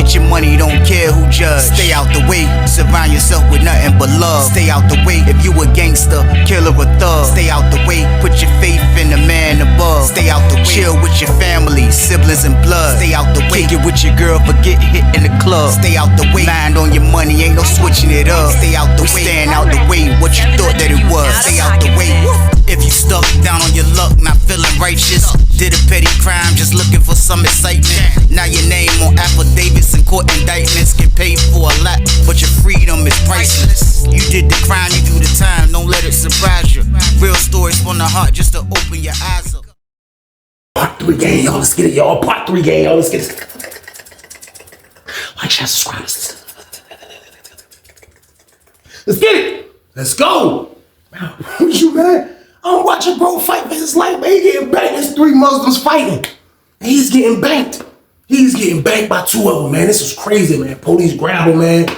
Get your money, don't care who judge. Stay out the way, surround yourself with nothing but love. Stay out the way, if you a gangster, killer or thug. Stay out the way, put your faith in the man above. Stay out the way, chill with your family, siblings and blood. Stay out the way, kick it with your girl, forget hit in the club. Stay out the way, mind on your money, ain't no switching it up. Stay out the way, stand out the way, what you thought that it was. Stay out the way. If you stuck down on your luck, not feeling righteous, did a petty crime, just looking for some excitement. Now your name on affidavits and court indictments, get paid for a lot, but your freedom is priceless. You did the crime, you do the time, don't let it surprise you. Real stories from the heart, just to open your eyes up. Part 3 gang, y'all, let's get it, y'all. Part 3 gang, y'all, let's get it. Like, share, subscribe. Let's get it. Let's go. Man, what you, man? I'm watching bro fight for his life, man. He getting banked. There's 3 Muslims fighting. And he's getting banked. He's getting banked by 2 of them, man. This was crazy, man. Police grab him, man.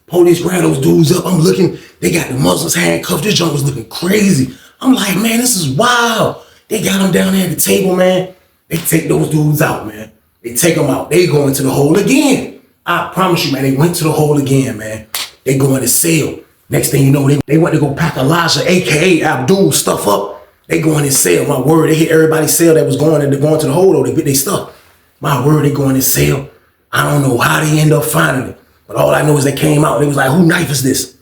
Police grab those dudes up. I'm looking. They got the Muslims handcuffed. This junk was looking crazy. I'm like, man, this is wild. They got him down there at the table, man. They take those dudes out, man. They take them out. They go into the hole again. I promise you, man, they went to the hole again, man. They go in the cell. Next thing you know, they went to go pack Elijah, a.k.a. Abdul, stuff up. They go in his cell. My word, they hit everybody's cell that was going to the hole, though. They get their stuff. My word, they go in his cell. I don't know how they end up finding it. But all I know is they came out. They was like, who knife is this?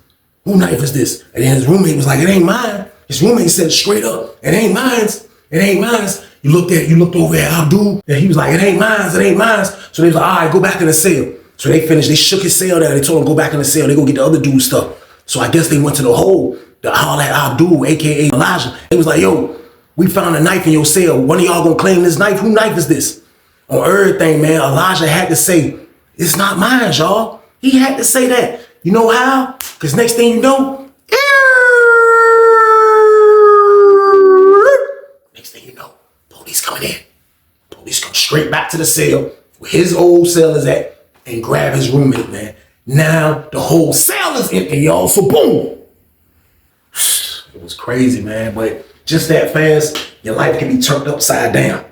Who knife is this? And then his roommate was like, it ain't mine. His roommate said straight up, it ain't mine. It ain't mine. You looked over at Abdul, and he was like, it ain't mine. It ain't mine. So they was like, all right, go back in the cell. So they finished. They shook his cell down. They told him go back in the cell. They go get the other dude's stuff. So I guess they went to the hole to holler at Abdul, a.k.a. Elijah. They was like, yo, we found a knife in your cell. One of y'all gonna claim this knife? Who knife is this? On everything, man, Elijah had to say, it's not mine, y'all. He had to say that. You know how? Because next thing you know, police coming in. Police come straight back to the cell where his old cell is at and grab his roommate, man. Now the whole cell is empty, y'all. So boom. It was crazy, man. But just that fast, your life can be turned upside down.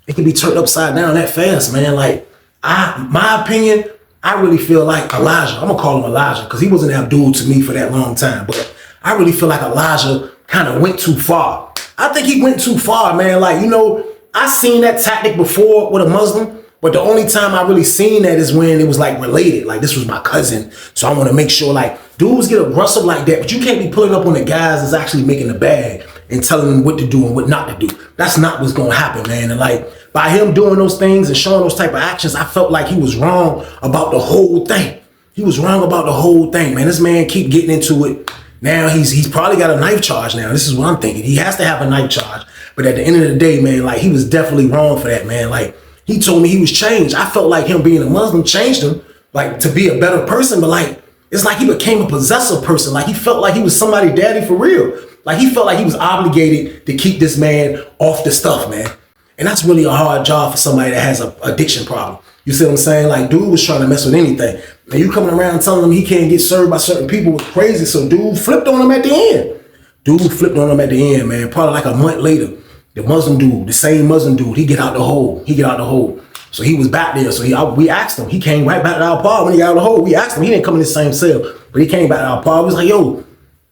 It can be turned upside down that fast, man. Like, my opinion, I really feel like Elijah, I'm gonna call him Elijah because he wasn't Abdul to me for that long time. But I really feel like Elijah kind of went too far. I think he went too far, man. Like, you know, I seen that tactic before with a Muslim, but the only time I really seen that is when it was like related. Like, this was my cousin, so I want to make sure, like, dudes get aggressive like that, but you can't be pulling up on the guys that's actually making the bag and telling them what to do and what not to do. That's not what's gonna happen, man. And like, by him doing those things and showing those type of actions, I felt like he was wrong about the whole thing. He was wrong about the whole thing, man. This man keep getting into it. Now he's probably got a knife charge now. This is what I'm thinking. He has to have a knife charge. But at the end of the day, man, like, he was definitely wrong for that, man. Like, he told me he was changed. I felt like him being a Muslim changed him, like, to be a better person. But like, it's like he became a possessive person. Like, he felt like he was somebody's daddy for real. Like, he felt like he was obligated to keep this man off the stuff, man. And that's really a hard job for somebody that has an addiction problem. You see what I'm saying? Like, dude was trying to mess with anything. And you coming around telling him he can't get served by certain people was crazy. So dude flipped on him at the end. Dude flipped on him at the end, man. Probably like a month later, the Muslim dude, the same Muslim dude, he get out the hole. He get out the hole. So he was back there. So we asked him. He came right back to our pod when he got out of the hole. We asked him. He didn't come in the same cell, but he came back to our pod. We was like, yo,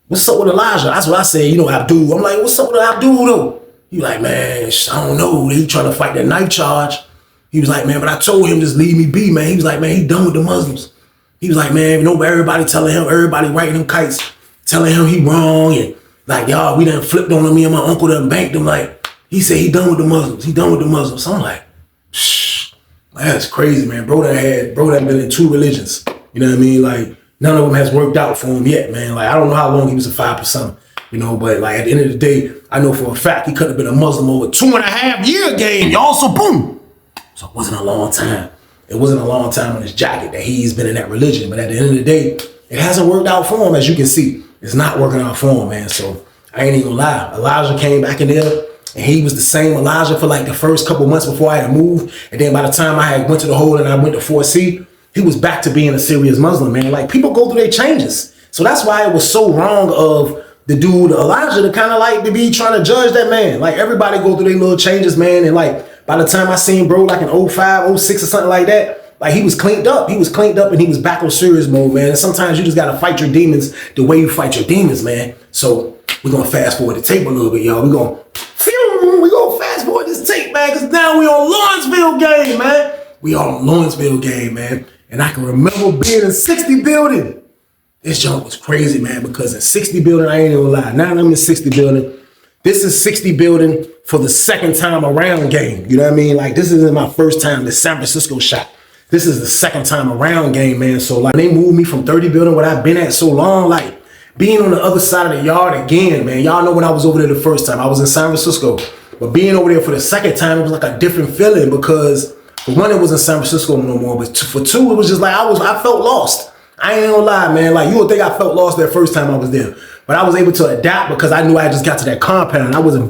what's up with Elijah? That's what I said. You know, Abdul. I'm like, what's up with Abdul though? He like, man, I don't know. He trying to fight that knife charge. He was like, man, but I told him just leave me be, man. He was like, man, he done with the Muslims. He was like, man, everybody telling him, everybody writing him kites, telling him he wrong. And like, y'all, we done flipped on him. Me and my uncle done banked him. Like, he said he done with the Muslims. He done with the Muslims. So I'm like, shh, that's crazy, man. Bro done been in 2 religions. You know what I mean? Like, none of them has worked out for him yet, man. Like, I don't know how long he was a 5%. You know, but like, at the end of the day, I know for a fact he could have been a Muslim over 2.5 year game, y'all. So boom. So it wasn't a long time. It wasn't a long time on his jacket that he's been in that religion. But at the end of the day, it hasn't worked out for him, as you can see. It's not working out for him, man. So I ain't even gonna lie. Elijah came back in there, and he was the same Elijah for like the first couple months before I had moved. And then by the time I had went to the hole and I went to 4C, he was back to being a serious Muslim, man. Like, people go through their changes. So that's why it was so wrong of the dude Elijah to kind of like to be trying to judge that man. Like, everybody go through their little changes, man. And like, by the time I seen bro like in 05, 06 or something like that, Like he was cleaned up. He was cleaned up and he was back on serious mode, man. And sometimes you just gotta fight your demons the way you fight your demons, man. So we're gonna fast forward the tape a little bit, y'all. We're gonna fast forward this tape, man, because now we on Lawrenceville game, man. We on Lawrenceville game, man. And I can remember being in 60 building. This junk was crazy, man, because in 60 building, I ain't even lie. Now I'm in 60 building. This is 60 building for the second time around game. You know what I mean? Like, this isn't my first time, the San Francisco shot. This is the second time around game, man. So, like, they moved me from 30 building, what I've been at so long, like, being on the other side of the yard again, man. Y'all know when I was over there the first time, I was in San Francisco. But being over there for the second time, it was like a different feeling because, for one, it wasn't San Francisco no more. But for two, it was just like, I felt lost. I ain't gonna lie, man. Like, you would think I felt lost that first time I was there. But I was able to adapt because I knew I just got to that compound. I wasn't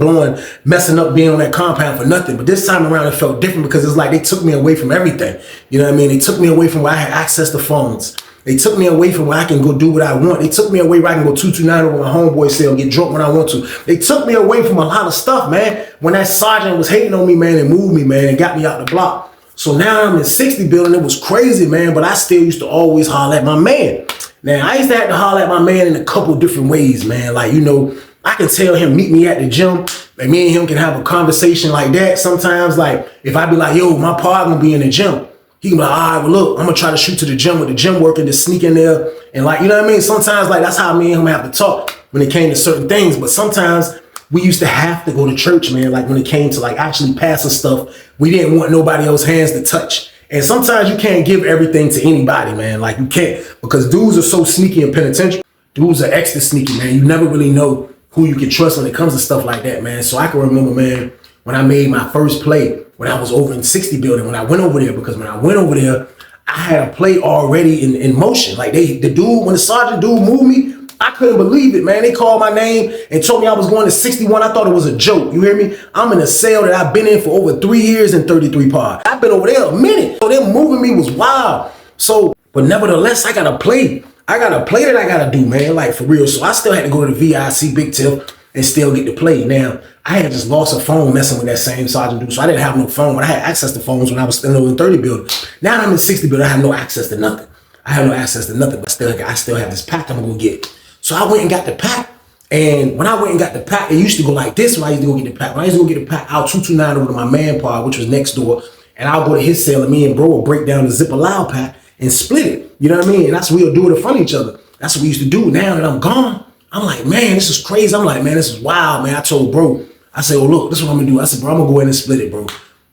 messing up being on that compound for nothing. But this time around, it felt different because it's like they took me away from everything. You know what I mean? They took me away from where I had access to phones. They took me away from where I can go do what I want. They took me away where I can go 229 over my homeboy cell, get drunk when I want to. They took me away from a lot of stuff, man. When that sergeant was hating on me, man, and moved me, man, and got me out the block. So now I'm in 60 building. It was crazy, man, but I still used to always holler at my man. Now, I used to have to holler at my man in a couple different ways, man. Like, you know, I can tell him, meet me at the gym. Like, me and him can have a conversation like that. Sometimes, like, if I be like, yo, my partner gonna be in the gym. He can be like, all right, well, look, I'm gonna try to shoot to the gym with the gym worker, just sneak in there. And like, you know what I mean? Sometimes, like, that's how me and him have to talk when it came to certain things. But sometimes we used to have to go to church, man. Like, when it came to, like, actually passing stuff, we didn't want nobody else's hands to touch. And sometimes you can't give everything to anybody, man. Like, you can't, because dudes are so sneaky in penitentiary. Dudes are extra sneaky, man. You never really know who you can trust when it comes to stuff like that, man. So I can remember, man, when I made my first play, when I was over in 60 building, when I went over there, because when I went over there, I had a play already in motion. Like, when the sergeant dude moved me, I couldn't believe it, man. They called my name and told me I was going to 61. I thought it was a joke. You hear me? I'm in a cell that I've been in for over 3 years in 33 pod. I've been over there a minute. So them moving me was wild. So, but nevertheless, I got a play. I got a play that I got to do, man, like for real. So I still had to go to the VIC Big Tip and still get to play. Now, I had just lost a phone messing with that same sergeant dude. So I didn't have no phone. But I had access to phones when I was still in 30 building. Now I'm in 60 building. I have no access to nothing. I have no access to nothing, but I still have this pack I'm going to get. So I went and got the pack. And when I went and got the pack, it used to go like this when I used to go get the pack. When I used to go get the pack, I'll 229 over to my man pod, which was next door. And I'll go to his cell and me and bro will break down the zip allow pack and split it. You know what I mean? And that's what we'll do it in front of each other. That's what we used to do. Now that I'm gone, I'm like, man, this is crazy. I'm like, man, this is wild, man. I told bro, I said, well, look, this is what I'm gonna do. I said, bro, I'm gonna go ahead and split it, bro.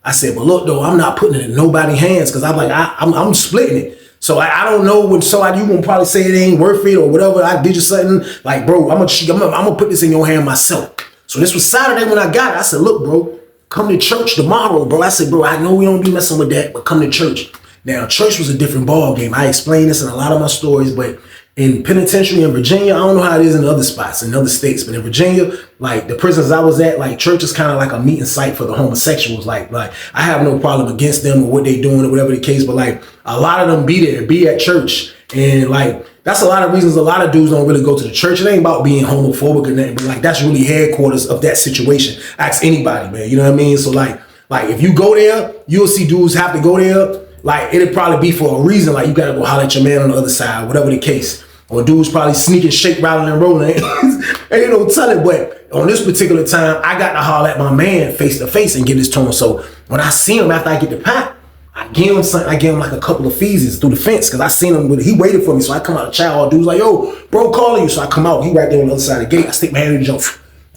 I said, but look, though, I'm not putting it in nobody's hands because I'm like, I'm splitting it. So I don't know when somebody, you gonna probably say it ain't worth it or whatever. I did you something like, bro, I'm gonna put this in your hand myself. So this was Saturday when I got it. I said, look, bro, come to church tomorrow, bro. I said, bro, I know we don't be messing with that, but come to church. Now, church was a different ball game. I explained this in a lot of my stories, but in penitentiary in Virginia, I don't know how it is in other spots, in other states, but in Virginia, like the prisons I was at, like church is kind of like a meeting site for the homosexuals. Like I have no problem against them or what they doing or whatever the case, but like a lot of them be at church. And like, that's a lot of reasons a lot of dudes don't really go to the church. It ain't about being homophobic or nothing, but like that's really headquarters of that situation. Ask anybody, man. You know what I mean? So like if you go there, you'll see dudes have to go there. Like it'll probably be for a reason. Like you gotta go holler at your man on the other side, whatever the case. Or dudes probably sneaking, shake, rattling, and rolling. Ain't no telling. But on this particular time, I got to holler at my man face to face and give this to him. So when I see him after I get the pack, I give him something. I give him like a couple of feeses through the fence because I seen him. He waited for me, so I come out the chow. Dude's like, "Yo, bro, calling you." So I come out. He right there on the other side of the gate. I stick my hand in the jump.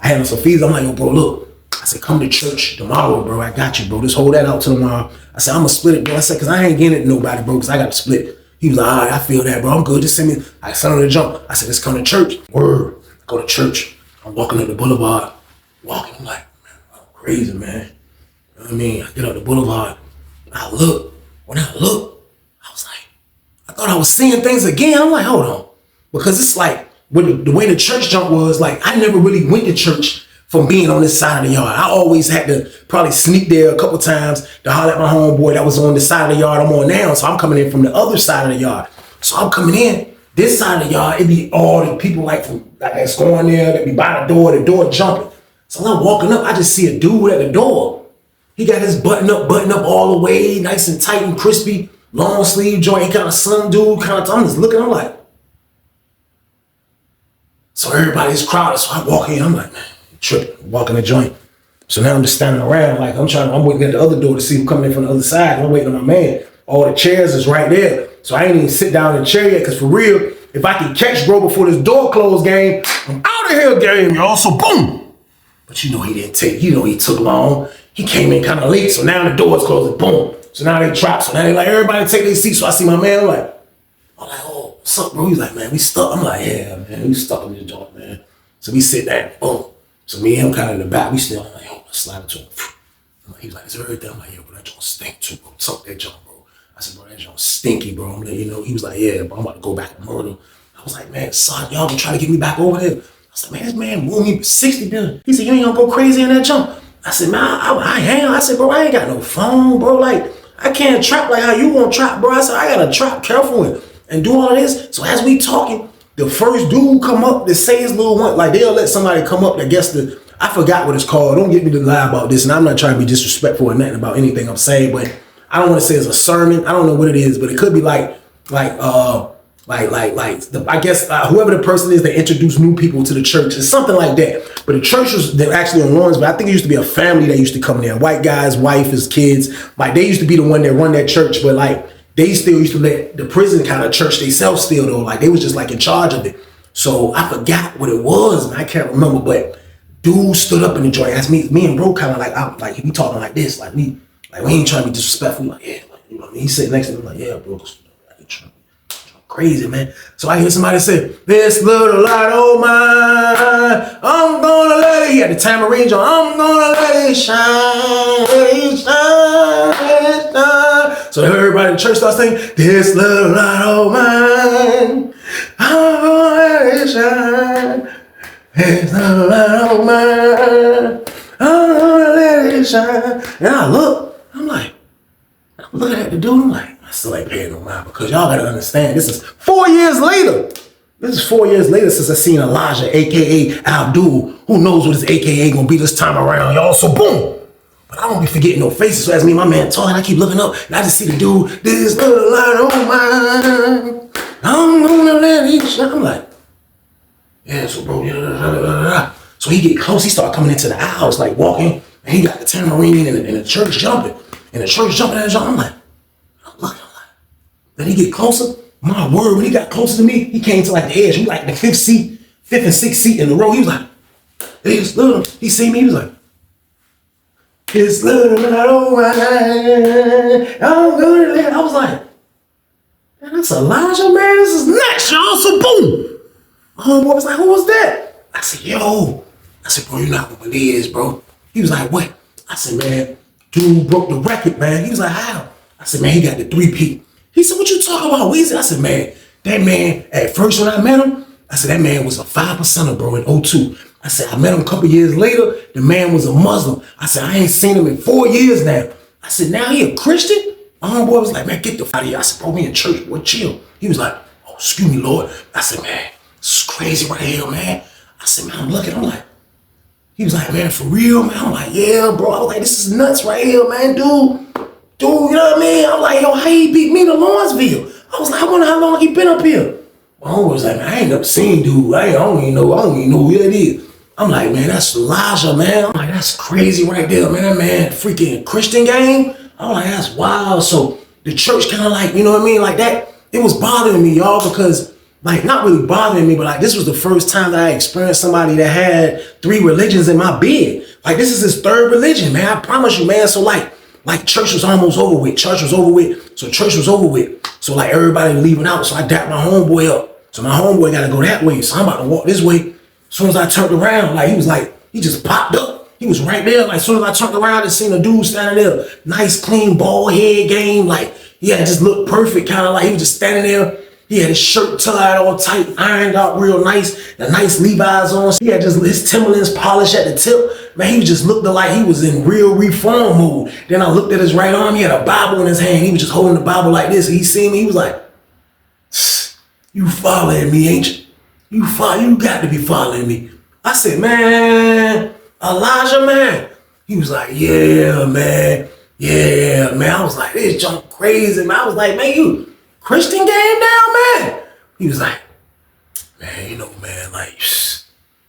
I hand him some fees. I'm like, "Yo, bro, look." I said, "Come to church tomorrow, bro. I got you, bro. Just hold that out till tomorrow." I said, "I'm gonna split it, bro." I said, "Cause I ain't getting it to nobody, bro. Cause I got to split it." He was like, all right, I feel that, bro. I'm good. Just send me. I sent him to jump. I said, let's come to church. Word. Go to church. I'm walking up the boulevard. Walking. I'm like, man, I'm crazy, man. You know what I mean? I get up the boulevard. And I look. When I look, I was like, I thought I was seeing things again. I'm like, hold on. Because it's like, with the way the church jump was, like, I never really went to church from being on this side of the yard. I always had to probably sneak there a couple times to holler at my homeboy that was on the side of the yard I'm on now. So I'm coming in from the other side of the yard. So I'm coming in, this side of the yard, it be all the people like that's going there, that be by the door jumping. So I'm walking up, I just see a dude at the door. He got his button up all the way, nice and tight and crispy, long sleeve joint. He kind of slim dude, I'm just looking, I'm like, so everybody's crowded. So I walk in, I'm like, man, tripping, walking the joint. So now I'm just standing around, like I'm waiting at the other door to see who coming in from the other side. I'm waiting on my man. All the chairs is right there. So I ain't even sit down in the chair yet, because for real, if I can catch bro before this door closed game, I'm out of here game, y'all. So boom. But he he took long. He came in kind of late, so now the door's closed, boom. So now they drop, so now they like, everybody take their seats. So I see my man, I'm like, oh, what's up, bro? He's like, man, we stuck. I'm like, yeah, man, we stuck in this joint, man. So we sit there, boom. So me and him kind of in the back, we still, I'm like, yo, let's slide it to him. He was like, is there everything? I'm like, yo, bro, that joint stink too, bro. Tuck that joint, bro. I said, bro, that joint stinky, bro. I'm letting you know. He was like, yeah, bro, I'm about to go back and murder him. I was like, man, son, y'all gonna try to get me back over there. I said, man, this man moved me 60 billion. He said, you ain't gonna go crazy in that jump. I said, man, I am. I said, bro, I ain't got no phone, bro. Like, I can't trap like how you gonna trap, bro. I said, I gotta trap careful and do all of this. So as we talking, the first dude come up that say his little one, like they'll let somebody come up that gets I forgot what it's called. Don't get me to lie about this. And I'm not trying to be disrespectful or nothing about anything I'm saying, but I don't want to say it's a sermon. I don't know what it is, but it could be I guess whoever the person is that introduced new people to the church, it's something like that. But the church was actually on Lawrenceville. I think it used to be a family that used to come there. White guys, wife, his kids. Like they used to be the one that run that church, but like they still used to let the prison kind of church themselves still though. Like they was just like in charge of it. So I forgot what it was, and I can't remember. But dude stood up in the joint, asked me and bro kind of like we talking like this, like we ain't trying to be disrespectful. Like yeah, like, you know what I mean. He sitting next to me like yeah, bro. Crazy, man. So I hear somebody say, this little light of mine, I'm gonna let it, he had the tambourine on, I'm gonna let it shine, let it shine, let it shine. So everybody in the church starts saying, this little light of mine, I'm gonna let it shine, this little light of mine, I'm gonna let it shine. And I look, I'm looking at the dude, I'm like, I still ain't paying no mind because y'all gotta understand, this is 4 years later. This is 4 years later since I seen Elijah, AKA Abdul. Who knows what his AKA gonna be this time around, y'all? So boom. But I don't be forgetting no faces. So as me and my man talking, I keep looking up and I just see the dude, this little light on mine, I'm gonna let it shine. I'm like, yeah, so bro, So he get close, he start coming into the house, like walking, and he got the tambourine and the church jumping. And the church jumping at his I'm like, then he get closer. My word, when he got closer to me, he came to like the edge. He like the fifth and sixth seat in the row. He was like, it's little. He see me, he was like, it's little, I don't mind. I'm good. I was like, man, that's Elijah, man. This is nuts, y'all. So boom. My homeboy was like, who was that? I said, yo. I said, bro, you're not gonna believe this, bro. He was like, what? I said, man, dude broke the record, man. He was like, how? I said, man, he got the 3P. He said, what you talking about, Weezy? I said, man, that man, at first when I met him, I said, that man was a 5%er, bro, in '02. I said, I met him a couple years later, the man was a Muslim. I said, I ain't seen him in 4 years now. I said, now he a Christian? My homeboy was like, man, get the fuck out of here. I said, bro, we in church, boy, chill. He was like, oh, excuse me, Lord. I said, man, this is crazy right here, man. I said, man, I'm looking, I'm like, he was like, man, for real, man? I'm like, yeah, bro. I was like, this is nuts right here, man, dude. Dude, you know what I mean? I'm like, yo, how he beat me to Lawrenceville? I was like, I wonder how long he been up here. My homie was like, man, I ain't never seen dude. I don't even know who that is. I'm like, man, that's Elijah, man. I'm like, that's crazy right there, man. That man, freaking Christian game. I'm like, that's wild. So the church kind of like, you know what I mean? Like that, it was bothering me, y'all, because like, not really bothering me, but like, this was the first time that I experienced somebody that had 3 religions in my bed. Like, this is his 3rd religion, man. I promise you, man. So like church was almost over with. Church was over with. So like everybody leaving out. So I dapped my homeboy up. So my homeboy got to go that way. So I'm about to walk this way. As soon as I turned around, like he just popped up. He was right there. Like as soon as I turned around and seen a dude standing there, nice, clean, bald head game. Like, yeah, just looked perfect. Kind of like he was just standing there. He had his shirt tied all tight, ironed out real nice, the nice Levi's on. He had just his Timberlands polished at the tip. Man, he just looked like he was in real reform mode. Then I looked at his right arm, he had a Bible in his hand. He was just holding the Bible like this. He seen me, he was like, you following me, ain't you? You got to be following me. I said, man, Elijah, man. He was like, yeah, man. Yeah, man. I was like, this junk crazy, man. I was like, man, you Christian game now, man? He was like, man, man, like,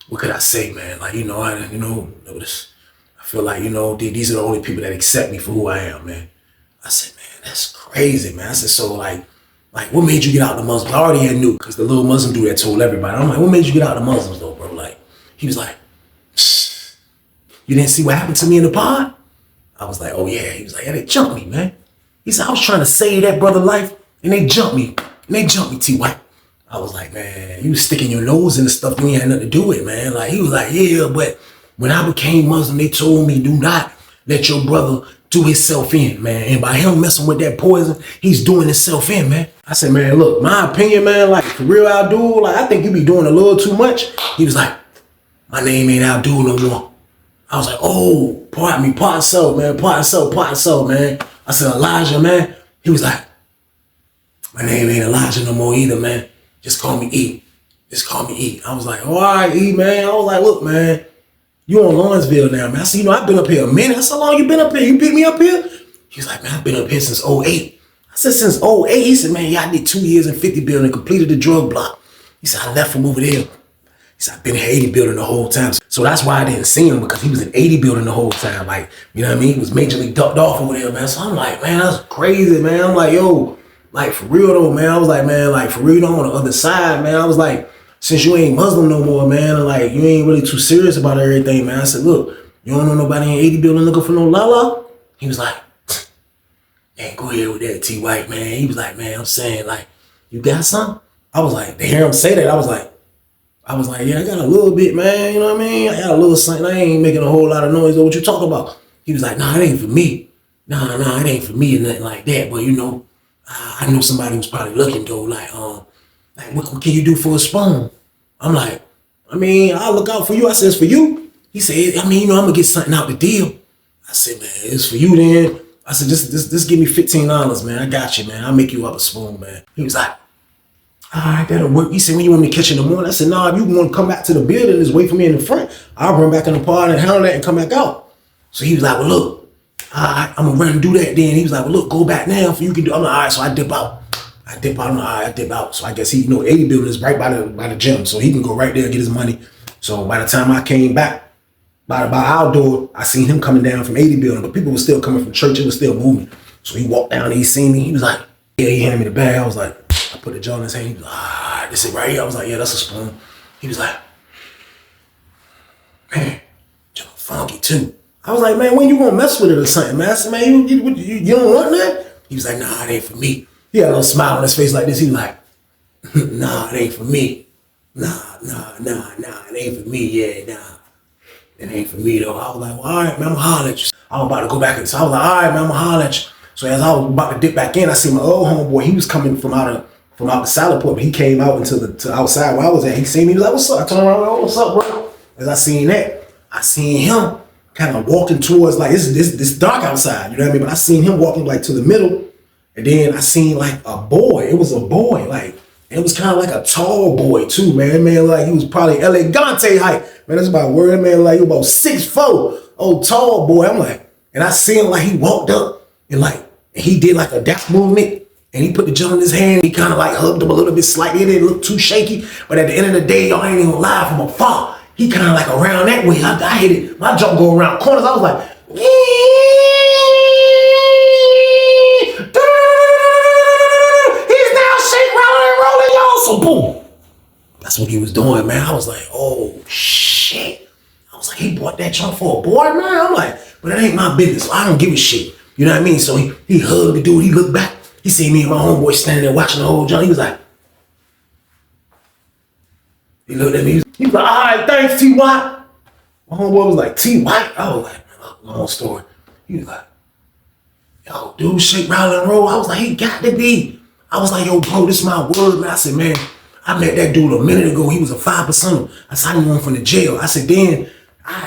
what could I say, man? Like, this. I feel like, these are the only people that accept me for who I am, man. I said, man, that's crazy, man. I said, so like, what made you get out the Muslims? I already had knew, because the little Muslim dude that told everybody. I'm like, what made you get out the Muslims, though, bro? Like, he was like, you didn't see what happened to me in the pod? I was like, oh, yeah. He was like, yeah, they jumped me, man. He said, I was trying to save that brother life, and they jumped me. And they jumped me, T-White. I was like, man, you sticking your nose in the stuff you ain't had nothing to do with, man. Like, he was like, yeah, but when I became Muslim, they told me, do not let your brother do himself in, man. And by him messing with that poison, he's doing himself in, man. I said, man, look, my opinion, man, like, for real, Abdul, like, I think you be doing a little too much. He was like, my name ain't Abdul no more. I was like, oh, pardon so, man. I said, Elijah, man. He was like, my name ain't Elijah no more either, man. Just call me E. I was like, all right, E, man. I was like, look, man, you on Lawrenceville now, man. I said, I've been up here a minute. I said, how long you been up here? You picked me up here? He was like, man, I've been up here since '08. I said, since '08? He said, man, yeah, I did 2 years in 50 building and completed the drug block. He said, I left from over there. He said, I've been in 80 building the whole time. So that's why I didn't see him, because he was in 80 building the whole time. Like, you know what I mean? He was majorly ducked off over there, man. So I'm like, man, that's crazy, man. I'm like, yo, like, for real though, man. I was like, man, like, for real, on the other side, man. I was like, since you ain't Muslim no more, man, and like, you ain't really too serious about everything, man. I said, look, you don't know nobody in 80 building looking for no lala? He was like, man, go ahead with that, T-White, man. He was like, man, I'm saying, like, you got something? I was like, to hear him say that, I was like, yeah, I got a little bit, man. You know what I mean? I got a little something. I ain't making a whole lot of noise. What you talking about? He was like, nah, it ain't for me. Nah, it ain't for me and nothing like that. But, I know somebody who's probably looking, though. Like what can you do for a spoon? I'm like, I mean, I'll look out for you. I said, it's for you? He said, I mean, I'm going to get something out the deal. I said, man, it's for you then. I said, just give me $15, man. I got you, man. I'll make you up a spoon, man. He was like, all right, that'll work. He said, when you want me to catch in the morning? I said, nah, if you want to come back to the building, just wait for me in the front. I'll run back in the pod and handle that and come back out. So he was like, well, look, all right, I'm going to run and do that then. He was like, well, look, go back now if you can do. I'm like, all right, so I dip out. I'm like, all right, I dip out. So I guess 80 building is right by the gym. So he can go right there and get his money. So by the time I came back, by our door, I seen him coming down from 80 building, but people were still coming from church. It was still moving. So he walked down and he seen me. He was like, yeah, he handed me the bag. I was like, I put the jar in his hand. He was like, this is right here. I was like, yeah, that's a spoon. He was like, man, you're funky too. I was like, man, when you gonna mess with it or something, man? I said, man, you don't want that? He was like, nah, it ain't for me. He had a little smile on his face like this. He was like, nah, it ain't for me. Nah, it ain't for me. Yeah, nah, it ain't for me though. I was like, well, all right, man, I'm gonna holler at you. I was about to go back in. So I was like, all right, man, I'm gonna holler at you. So as I was about to dip back in, I see my old homeboy. He was coming from out the salad port, but he came out to outside where I was at. He seen me. He was like, what's up? I turned around, like, what's up, bro? As I seen that, I seen him kind of walking towards, like, this dark outside, you know what I mean? But I seen him walking like to the middle, and then I seen like a boy. It was a boy, like, and it was kind of like a tall boy too, man. Man, like he was probably elegante height. Man, that's about word, man. Like he was about 6'4", old tall boy. I'm like, and I seen him like he walked up and like he did like a dap movement. And he put the gel in his hand. He kind of like hugged him a little bit slightly. It didn't look too shaky. But at the end of the day, y'all ain't even gonna lie, from afar, he kind of like around that way. I hit it. My jump go around corners. I was like, he's now shake, rolling and rolling, y'all. So boom. That's what he was doing, man. I was like, oh shit. I was like, he bought that jump for a boy, man. I'm like, but it ain't my business. So I don't give a shit. You know what I mean? So he hugged the dude. He looked back. He seen me and my homeboy standing there watching the whole joint. He was like, he looked at me. He was like, all right, thanks, T-White. My homeboy was like, T-White? I was like, long story. He was like, yo, dude, shake, rattle, and roll. I was like, he got to be. I was like, yo, bro, this is my word, man. I said, man, I met that dude a minute ago. He was a 5%er. I said, I knew him from the jail. I said, then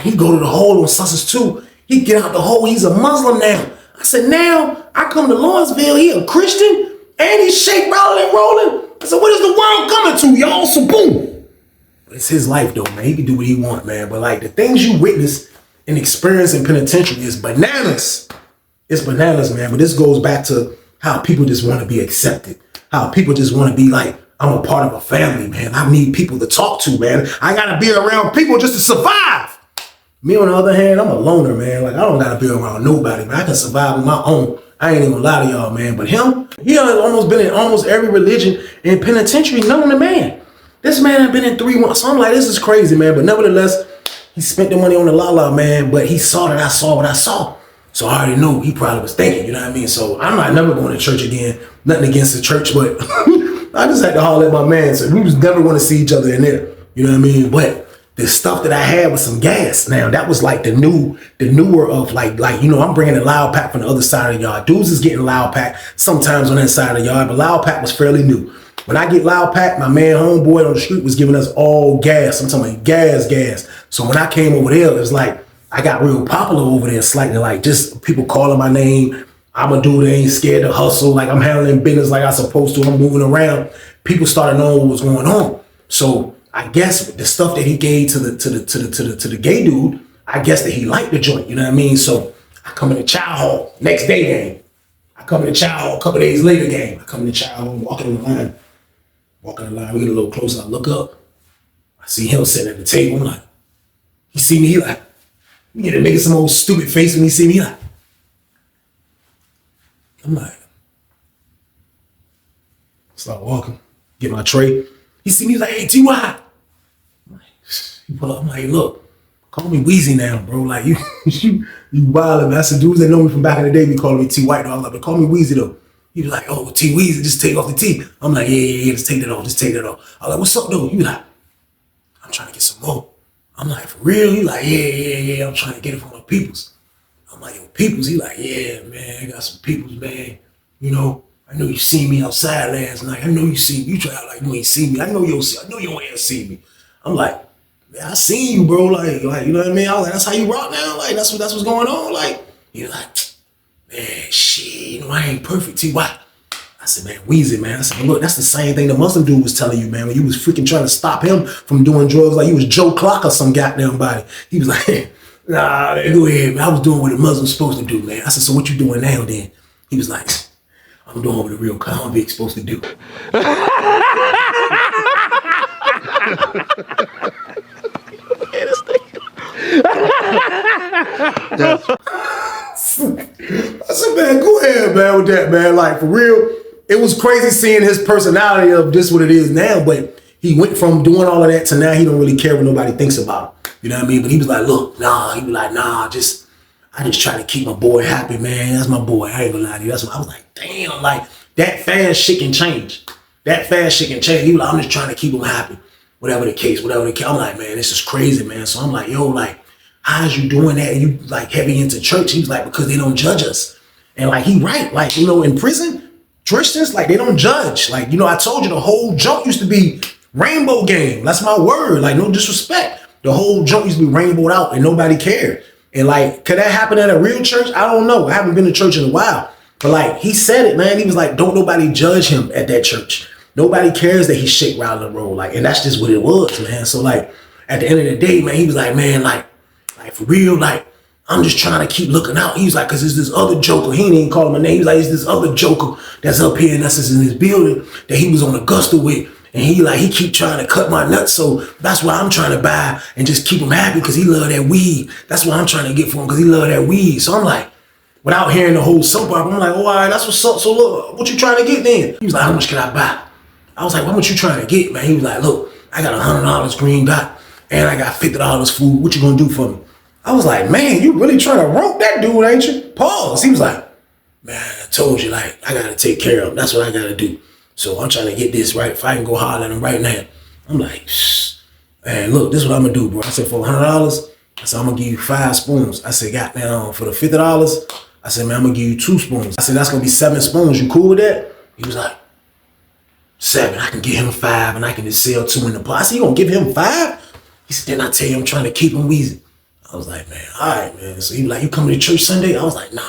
he go to the hole on Sussex too. He get out the hole. He's a Muslim now. I said, now I come to Lawrenceville, he a Christian, and he shake, rattling, and rolling. I said, what is the world coming to, y'all? So boom. But it's his life though, man. He can do what he want, man. But like the things you witness and experience in penitentiary is bananas. It's bananas, man. But this goes back to how people just want to be accepted. How people just want to be like, I'm a part of a family, man. I need people to talk to, man. I got to be around people just to survive. Me, on the other hand, I'm a loner, man. Like, I don't got to be around nobody, man. I can survive on my own. I ain't even gonna lie to y'all, man. But him, he has almost been in almost every religion and penitentiary known to man. This man had been in 3 months. So I'm like, this is crazy, man. But nevertheless, he spent the money on the la-la, man. But he saw that I saw what I saw. So I already knew he probably was thinking, you know what I mean? So I'm not never going to church again. Nothing against the church, but I just had to holler at my man. So we was never going to see each other in there. You know what I mean? But the stuff that I had was some gas. Now that was like the newer of like, you know, I'm bringing a loud pack from the other side of the yard. Dudes is getting loud pack sometimes on that side of the yard, but loud pack was fairly new. When I get loud pack, my man homeboy on the street was giving us all gas. I'm talking about gas. So when I came over there, it was like, I got real popular over there slightly, like just people calling my name. I'm a dude that ain't scared to hustle. Like I'm handling business like I'm supposed to. I'm moving around. People started knowing what was going on. So I guess the stuff that he gave to the gay dude, I guess that he liked the joint. You know what I mean? So I come in the chow hall, next day game. I come in the chow hall, a couple days later game. I come in the chow hall, walking in the line. We get a little closer. I look up. I see him sitting at the table. I'm like, he see me, he like, you get a nigga some old stupid face when he see me, like. I'm like, start walking, get my tray. He see me, he's like, hey, T.Y. He pull up, I'm like, look, call me Weezy now, bro. Like, you wildin', man. I said, dudes that know me from back in the day be calling me T White. I was like, but call me Weezy, though. He was like, oh, T Weezy, just take off the T. I'm like, yeah, just take that off, I was like, what's up, though? He was like, I'm trying to get some more. I'm like, for real? He like, yeah, I'm trying to get it from my peoples. I'm like, yo, peoples? He like, yeah, man, I got some peoples, man. You know, I know you seen me outside last night. I know you seen me. You try out like you ain't seen me. I know you ain't seen me. I'm like, man, I seen you, bro. Like, you know what I mean? I was like, that's how you rock now? Like, that's what's going on? Like, he was like, man, shit, you know, I ain't perfect, T.Y. I said, man, Weezy, man. I said, look, that's the same thing the Muslim dude was telling you, man, when you was freaking trying to stop him from doing drugs like you was Joe Clock or some goddamn body. He was like, nah, man, go ahead, man. I was doing what a Muslim's supposed to do, man. I said, so what you doing now then? He was like, I'm doing what a real convict's supposed to do. I said, man, go ahead, man, with that, man. Like, for real, it was crazy seeing his personality of this what it is now, but he went from doing all of that to now he don't really care what nobody thinks about him. You know what I mean? But he was like, look, nah, he was like, nah, I just try to keep my boy happy, man. That's my boy. I ain't gonna lie to you. That's what I was like, damn, like, that fast shit can change. That fast shit can change. He was like, I'm just trying to keep him happy. Whatever the case. I'm like, man, this is crazy, man. So I'm like, yo, like, how's you doing that? And you like heavy into church? He was like, because they don't judge us. And like, he right. Like, you know, in prison, Christians, like, they don't judge. Like, you know, I told you the whole junk used to be rainbow game. That's my word. Like, no disrespect. The whole junk used to be rainbowed out and nobody cared. And like, could that happen at a real church? I don't know. I haven't been to church in a while. But like, he said it, man. He was like, don't nobody judge him at that church. Nobody cares that he shake rattle and roll. Like, and that's just what it was, man. So like, at the end of the day, man, he was like, man, like for real, like, I'm just trying to keep looking out. He was like, cause there's this other joker. He ain't even call him a name. He was like, it's this other joker that's up here and that's just in this building that he was on Augusta with. And he keep trying to cut my nuts. So that's why I'm trying to buy and just keep him happy because he love that weed. That's what I'm trying to get for him because he love that weed. So I'm like, without hearing the whole soap opera, I'm like, oh, all right, that's what's up. So look, what you trying to get then? He was like, how much can I buy? I was like, what you trying to get, man? He was like, look, I got $100 green dot and I got $50 food. What you gonna do for me? I was like, man, you really trying to rope that dude, ain't you? Pause. He was like, man, I told you, like, I gotta take care of him. That's what I gotta do. So I'm trying to get this right. If I can go holler at him right now, I'm like, man, look, this is what I'm gonna do, bro. I said, for $100, I said, I'm gonna give you 5 spoons. I said, goddamn, for the $50, I said, man, I'm gonna give you 2 spoons. I said, that's gonna be 7 spoons. You cool with that? He was like, 7. I can give him 5 and I can just sell 2 in the pot. I said, you gonna give him 5? He said, then I tell you I'm trying to keep him wheezy. I was like, man, all right, man. So he was like, you coming to church Sunday? I was like, nah.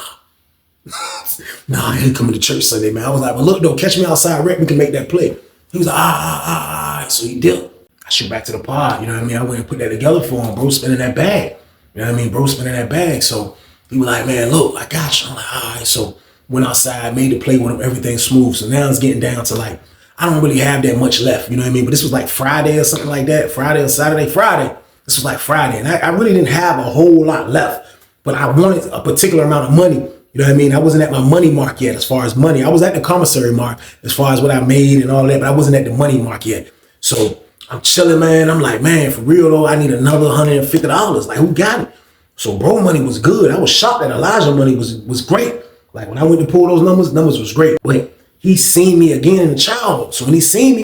Nah, I ain't coming to church Sunday, man. I was like, but look, though, catch me outside, Rick, we can make that play. He was like, all right. So he did. I shoot back to the pod, you know what I mean? I went and put that together for him, bro, spinning that bag. You know what I mean? Bro, spinning that bag. So He was like, man, look, I got you. I'm like, all right. So went outside, made the play with him, everything smooth. So now it's getting down to like, I don't really have that much left, you know what I mean? But this was like Friday or something like that, Friday or Saturday, Friday. This was like Friday, and I really didn't have a whole lot left, but I wanted a particular amount of money. You know what I mean? I wasn't at my money mark yet as far as money. I was at the commissary mark as far as what I made and all that, but I wasn't at the money mark yet. So I'm chilling, man. I'm like, man, for real though, I need another $150. Like, who got it? So bro money was good. I was shocked that Elijah money was great. Like when I went to pull those numbers was great. But he seen me again in the childhood. So when he seen me,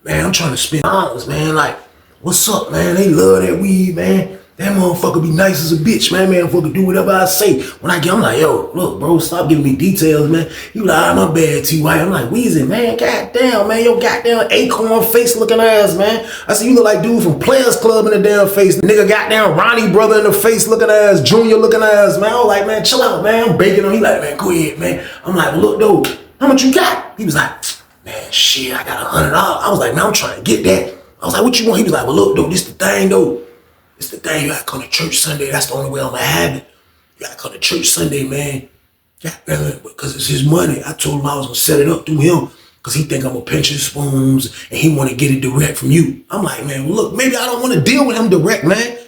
man, I'm trying to spend dollars, man. Like, what's up, man? They love that weed, man. That motherfucker be nice as a bitch, man. Motherfucker do whatever I say. When I get, I'm like, yo, look, bro, stop giving me details, man. He was like, ah, my bad, T.Y. I'm like, Weezy, man, goddamn, man, your goddamn acorn face looking ass, man. I said, you look like dude from Players Club in the damn face. The nigga goddamn Ronnie brother in the face looking ass, Junior looking ass, man. I was like, man, chill out, man. I'm baking him. He like, man, go ahead, man. I'm like, look, though, how much you got? He was like, man, shit, I got $100. I was like, man, I'm trying to get that. I was like, what you want? He was like, well, look, though, this the thing, though. It's the thing, you gotta come to church Sunday. That's the only way I'm gonna have it. You gotta come to church Sunday, man. Yeah, because it's his money. I told him I was gonna set it up through him because he think I'm gonna pinch his spoons and he wanna get it direct from you. I'm like, man, well, look, maybe I don't wanna deal with him direct, man.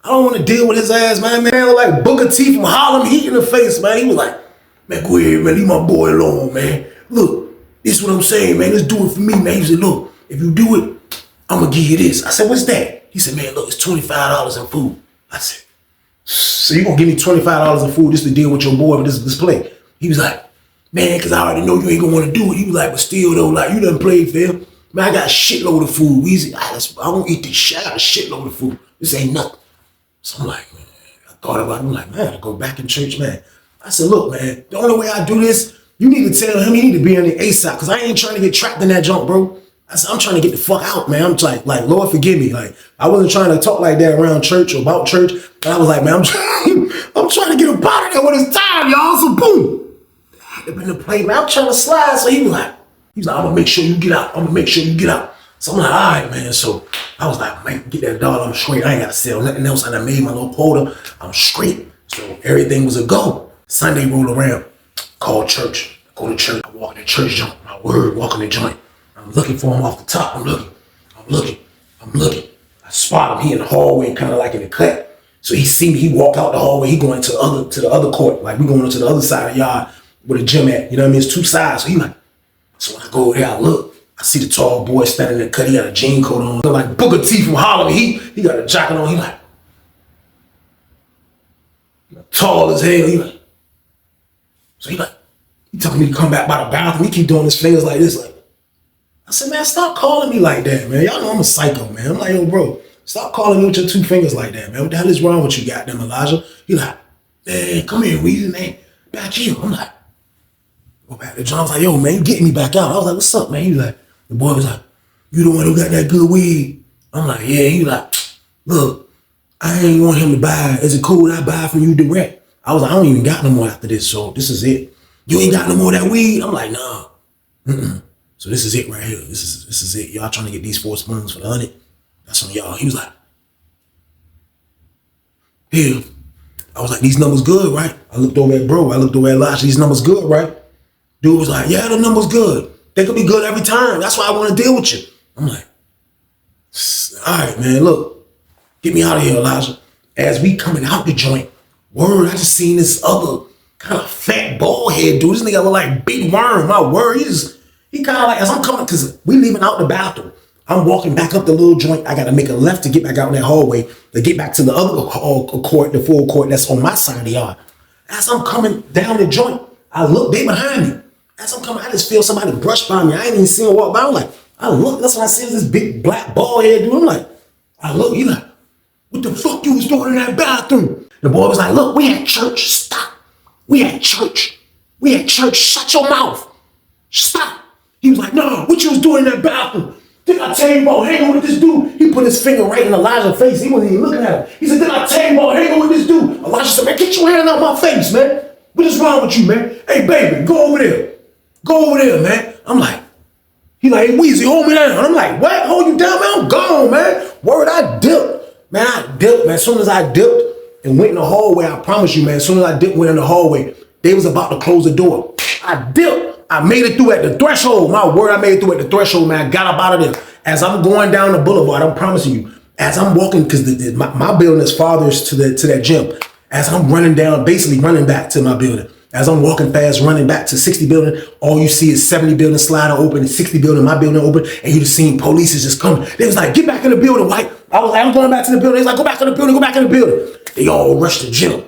I don't wanna deal with his ass, man. Man, I look like Booker T from Harlem Heat in the face, man. He was like, man, go ahead, man, leave my boy alone, man. Look, this is what I'm saying, man. Let's do it for me, man. He said, look, if you do it, I'm gonna give you this. I said, what's that? He said, man, look, it's $25 in food. I said, so you gonna give me $25 in food just to deal with your boy with this display? He was like, man, because I already know you ain't gonna want to do it. He was like, but still though, like, you done played fair. Man, I got a shitload of food. Weezy, I won't eat this shit. I got a shitload of food. This ain't nothing. So I'm like, man, I thought about it. I'm like, man, I go back in church, man. I said, look, man, the only way I do this, you need to tell him he need to be in the ASAP because I ain't trying to get trapped in that junk, bro. I said, I'm trying to get the fuck out, man. I'm like, Lord, forgive me. Like, I wasn't trying to talk like that around church or about church. But I was like, man, I'm trying to get up out of there when it's time, y'all. So boom. I had to bring the plate, man. I'm trying to slide. So he was like, I'm gonna make sure you get out. I'm gonna make sure you get out. So I'm like, all right, man. So I was like, man, get that dollar. I'm straight. I ain't gotta sell nothing else. And I made my little quota. I'm straight. So everything was a go. Sunday roll around. Call church. Go to church. I walk in the church joint. My word, walk in the joint. I'm looking for him off the top. I'm looking. I spot him. He in the hallway, kind of like in the cut. So he see me. He walk out the hallway. He going to the other court. Like we going to the other side of the yard where the gym at. You know what I mean? It's two sides. So he like. So when I go over there, I look. I see the tall boy standing in the cut. He got a jean coat on. Look like Booker T from Harlem. He got a jacket on. He like tall as hell. He like. So he telling me to come back by the bathroom. He keep doing his fingers like this, like. I said, man, stop calling me like that, man. Y'all know I'm a psycho, man. I'm like, yo, bro, stop calling me with your two fingers like that, man. What the hell is wrong with you, goddamn Elijah? He like, man, come here, Weezy, man. Back here. I'm like, go back to John. I was like, yo, man, you getting me back out. I was like, what's up, man? He was like, the boy was like, you the one who got that good weed? I'm like, yeah. He like, look, I ain't want him to buy. Is it cool that I buy from you direct? I was like, I don't even got no more after this, so this is it. You ain't got no more of that weed? I'm like, nah. So this is it right here. This is it. Y'all trying to get these 4 spoons for the 100? That's on y'all. He was like, here. I was like, these numbers good, right? I looked over at bro. I looked over at Elijah. These numbers good, right? Dude was like, yeah, the numbers good. They could be good every time. That's why I want to deal with you. I'm like, all right, man, look. Get me out of here, Elijah. As we coming out the joint, word, I just seen this other kind of fat bald head dude. This nigga look like Big Worm. My word, he kind of like, as I'm coming, because we leaving out the bathroom. I'm walking back up the little joint. I got to make a left to get back out in that hallway to get back to the other court, the full court that's on my side of the yard. As I'm coming down the joint, I look, they behind me. As I'm coming, I just feel somebody brush by me. I ain't even seen him walk by. I'm like, I look, that's when I see this big black bald head dude. I'm like, I look, he like, what the fuck you was doing in that bathroom? The boy was like, look, we at church, stop. We at church. Shut your mouth. Stop. He was like, no, what you was doing in that bathroom? Did I tell you about hanging with this dude? He put his finger right in Elijah's face. He wasn't even looking at him. He said, did I tell you about hanging with this dude? Elijah said, man, get your hand out my face, man. What is wrong with you, man? Hey, baby, go over there. Go over there, man. I'm like, he like, hey, Weezy, hold me down. I'm like, what? Hold you down, man? I'm gone, man. Word, I dipped. Man, man. As soon as I dipped, and went in the hallway. I promise you, man, as soon as I went in the hallway, they was about to close the door. I dipped. I made it through at the threshold. My word, I made it through at the threshold, man. I got up out of there. As I'm going down the boulevard, I'm promising you, as I'm walking, because my building is farthest to that gym. As I'm running down, basically running back to my building. As I'm walking fast, running back to 60 building, all you see is 70 building sliding open and 60 building, my building open, and you just seen police is just coming. They was like, get back in the building, white. I was like, I'm going back to the building. They was like, go back in the building, go back in the building. They all rushed the gym.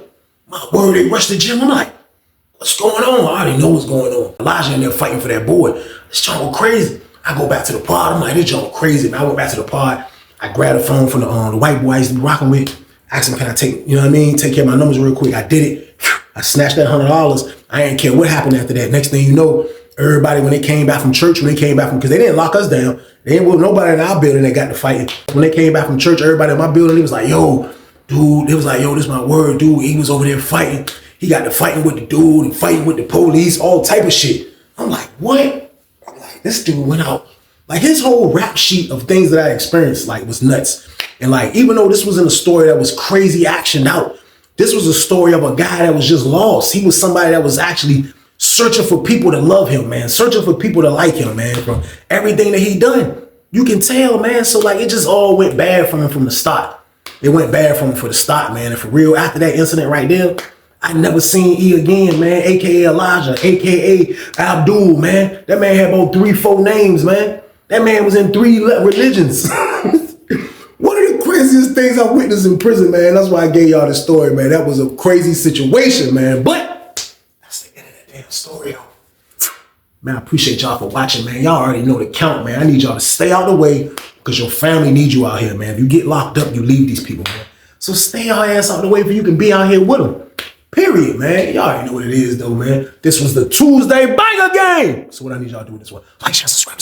My word, they rushed the gym. I'm like, what's going on? I already know what's going on. Elijah and they're fighting for that boy. This junk crazy. I go back to the pod. I'm like, this junk crazy. Man, I went back to the pod. I grabbed the phone from the white boy I used to be rocking with. Asked him, can I take, you know what I mean? Take care of my numbers real quick. I did it. I snatched that $100. I didn't care what happened after that. Next thing you know, everybody, when they came back from church, because they didn't lock us down. They didn't want nobody in our building that got to fighting. When they came back from church, everybody in my building, they was like, yo, dude, it was like, yo, this is my word, dude. He was over there fighting. He got to fighting with the dude and fighting with the police, all type of shit. I'm like, what? I'm like, this dude went out. Like his whole rap sheet of things that I experienced, like, was nuts. And like, even though this wasn't a story that was crazy actioned out, this was a story of a guy that was just lost. He was somebody that was actually searching for people to love him, man. Searching for people to like him, man. From everything that he done, you can tell, man. So like, it just all went bad for him from the start. It went bad for him for the start, man. And for real, after that incident right there, I never seen E again, man. AKA Elijah, AKA Abdul, man. That man had about 3-4 names, man. That man was in 3 religions. One of the craziest things I witnessed in prison, man. That's why I gave y'all this story, man. That was a crazy situation, man. But that's the end of that damn story, y'all. Man, I appreciate y'all for watching, man. Y'all already know the count, man. I need y'all to stay out of the way because your family needs you out here, man. If you get locked up, you leave these people, man. So stay your ass out of the way for you can be out here with them. Period, man. Y'all already know what it is, though, man. This was the Tuesday Banger Game. So what I need y'all to do with this one. Like, share, subscribe.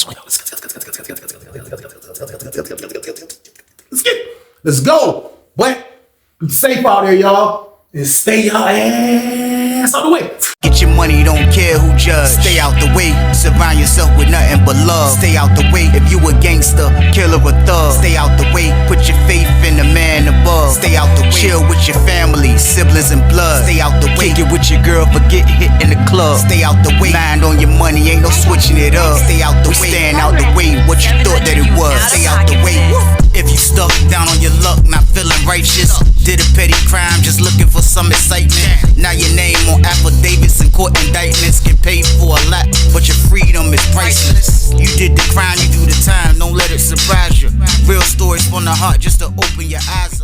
Let's go. But be safe out there, y'all. And stay your ass out the way. Get your money, don't care who judge. Stay out the way, surround yourself with nothing but love. Stay out the way if you a gangster, killer or thug. Stay out the way, put your faith in the man above. Stay out the way, chill with your family, siblings and blood. Stay out the way, kick it with your girl, forget hit in the club. Stay out the way, mind on your money, ain't no switching it up. Stay out the way, stand out the way, what you thought that it was. Stay out the way. If you stuck down on your luck, not feeling righteous, did a petty crime, just looking for some excitement. Now your name on affidavits and court indictments get paid for a lot, but your freedom is priceless. You did the crime, you do the time, don't let it surprise you. Real stories from the heart just to open your eyes up.